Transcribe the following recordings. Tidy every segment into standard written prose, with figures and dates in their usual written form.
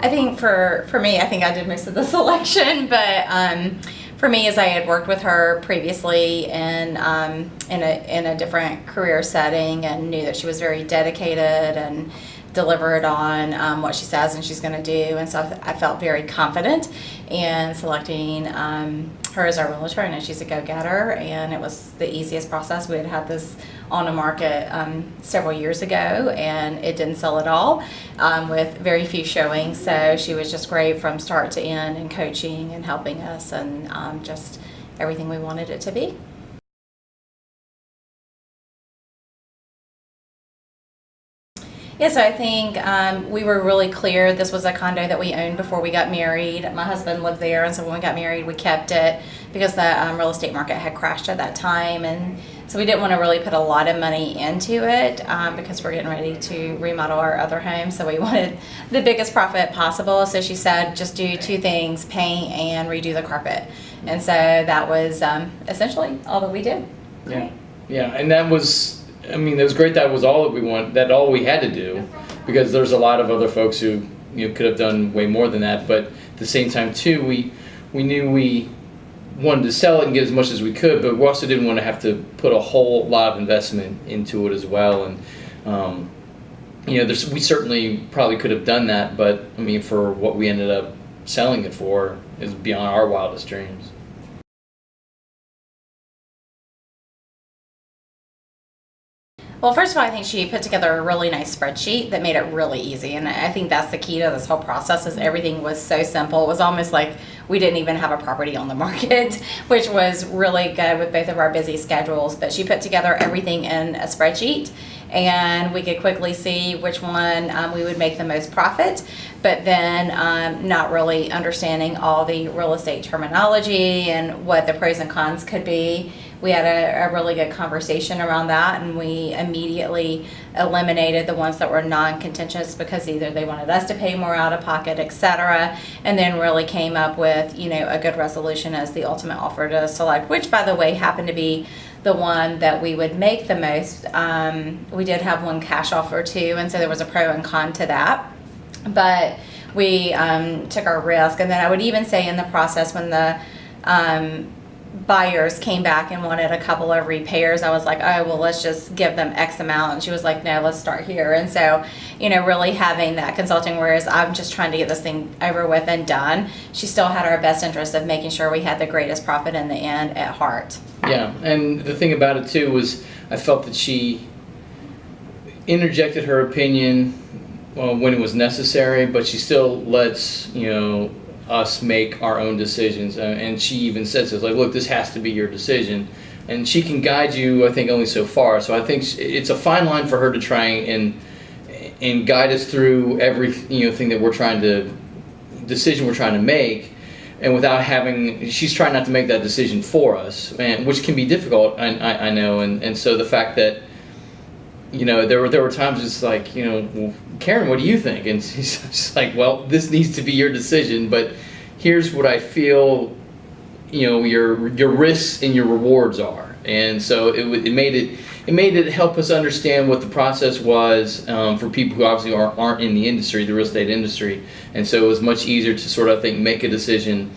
I think for me, I think I did most of the selection, but for me, as I had worked with her previously in a different career setting, and knew that she was very dedicated and delivered on what she says and she's going to do, and so I felt very confident in selecting her as our realtor. And she's a go-getter, and it was the easiest process. We had this on the market several years ago, and it didn't sell at all, with very few showings. So she was just great from start to end, and coaching and helping us, and just everything we wanted it to be. Yeah, so I think we were really clear this was a condo that we owned before we got married. My husband lived there, and so when we got married, we kept it because the real estate market had crashed at that time, and so we didn't want to really put a lot of money into it because we're getting ready to remodel our other home, so we wanted the biggest profit possible. So she said, just do two things: paint and redo the carpet. And so that was essentially all that we did. Yeah, right. Yeah, and that was, I mean, it was great. That was all that we want. That all we had to do, because there's a lot of other folks who could have done way more than that. But at the same time, too, we knew we wanted to sell it and get as much as we could, but we also didn't want to have to put a whole lot of investment into it as well. And we certainly probably could have done that, but I mean, for what we ended up selling it for is beyond our wildest dreams. Well, first of all, I think she put together a really nice spreadsheet that made it really easy, and I think that's the key to this whole process. Is everything was so simple. It was almost like we didn't even have a property on the market, which was really good with both of our busy schedules. But she put together everything in a spreadsheet, and we could quickly see which one we would make the most profit, but then not really understanding all the real estate terminology and what the pros and cons could be. We had a really good conversation around that, and we immediately eliminated the ones that were non-contentious because either they wanted us to pay more out of pocket, etc., and then really came up with a good resolution as the ultimate offer to select, which, by the way, happened to be the one that we would make the most. We did have one cash offer too, and so there was a pro and con to that, but we took our risk. And then I would even say in the process, when the buyers came back and wanted a couple of repairs, I was like, oh, well, let's just give them X amount. And she was like, no, let's start here. And so, really having that consulting, whereas I'm just trying to get this thing over with and done, she still had our best interest of making sure we had the greatest profit in the end at heart. Yeah, and the thing about it too was I felt that she interjected her opinion when it was necessary, but she still lets, us make our own decisions, and she even says this, like, look, this has to be your decision, and she can guide you, I think, only so far. So I think it's a fine line for her to try and guide us through every thing that decision we're trying to make, and without she's trying not to make that decision for us, and which can be difficult, I know, and so the fact that there were times it's like, well, Karen, what do you think? And she's just like, well, this needs to be your decision, but here's what I feel, your risks and your rewards are. And so it made it help us understand what the process was for people who obviously aren't in the industry, the real estate industry. And so it was much easier to sort of, I think, make a decision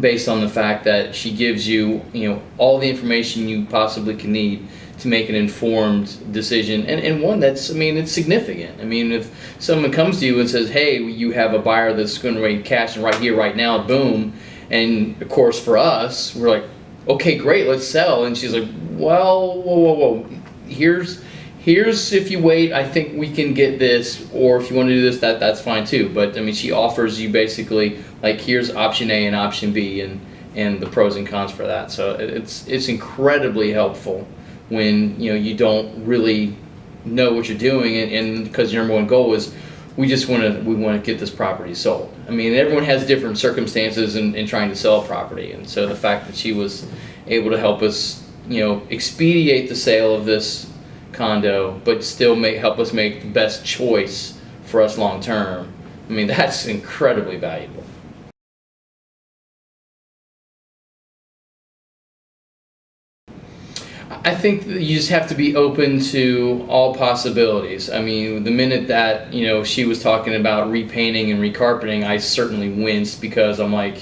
based on the fact that she gives you, all the information you possibly can need to make an informed decision, and one that's, it's significant. If someone comes to you and says, hey, you have a buyer that's going to rate cash and right here, right now, boom, and of course for us, we're like, okay, great, let's sell. And she's like, well, whoa, here's if you wait, I think we can get this, or if you want to do this, that's fine too. But she offers you basically, like, here's option A and option B, and the pros and cons for that. So it's incredibly helpful when you don't really know what you're doing, and because your number one goal is we want to get this property sold. Everyone has different circumstances in trying to sell a property, and so the fact that she was able to help us expedite the sale of this condo, but still help us make the best choice for us long term, that's incredibly valuable. I think that you just have to be open to all possibilities. I mean, the minute that, she was talking about repainting and recarpeting, I certainly winced, because I'm like,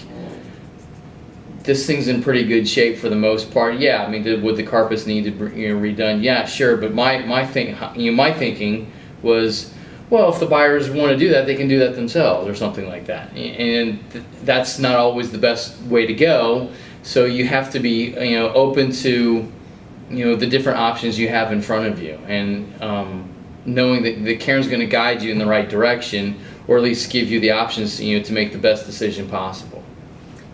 this thing's in pretty good shape for the most part. Yeah, I mean, would the carpets need to be redone? Yeah, sure. But my thinking was, well, if the buyers want to do that, they can do that themselves, or something like that. And that's not always the best way to go. So you have to be, open to, the different options you have in front of you, and knowing that Karen's going to guide you in the right direction, or at least give you the options, to make the best decision possible.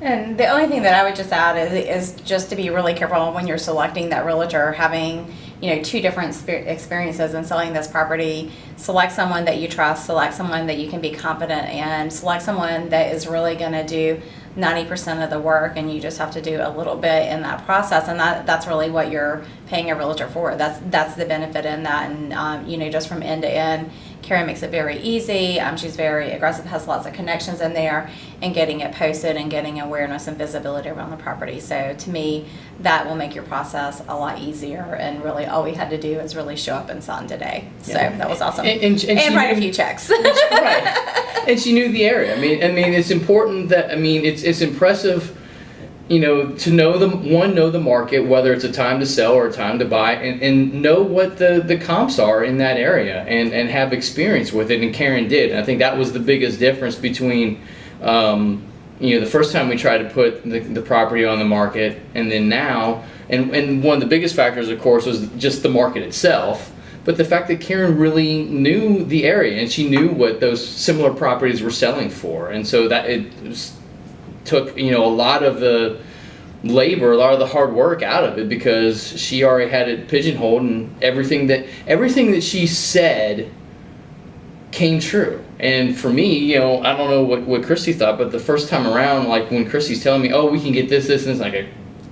And the only thing that I would just add is just to be really careful when you're selecting that realtor, having two different experiences in selling this property. Select someone that you trust, select someone that you can be confident in, select someone that is really going to do 90% of the work, and you just have to do a little bit in that process, and that's really what you're paying a realtor for. That's the benefit in that. And just from end to end, Karen makes it very easy. She's very aggressive, has lots of connections in there, and getting it posted and getting awareness and visibility around the property. So to me, that will make your process a lot easier, and really all we had to do is really show up and sign today. So that was awesome. And write a few checks. Right. And she knew the area. I mean, it's important that, it's impressive, to know the market, whether it's a time to sell or a time to buy, and know what the comps are in that area, and have experience with it. And Karen did. And I think that was the biggest difference between, the first time we tried to put the property on the market, and then now. And one of the biggest factors, of course, was just the market itself. But the fact that Karen really knew the area, and she knew what those similar properties were selling for. And so that took a lot of the labor, a lot of the hard work out of it, because she already had it pigeonholed, and everything that she said came true. And for me, I don't know what Christy thought, but the first time around, like when Christy's telling me, oh, we can get this, and like,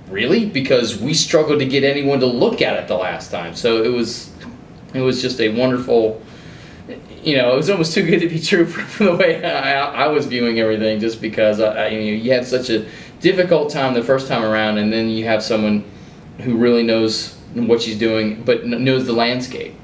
really? Because we struggled to get anyone to look at it the last time. So it was just a wonderful, it was almost too good to be true from the way I was viewing everything, just because you had such a difficult time the first time around, and then you have someone who really knows what she's doing, but knows the landscape.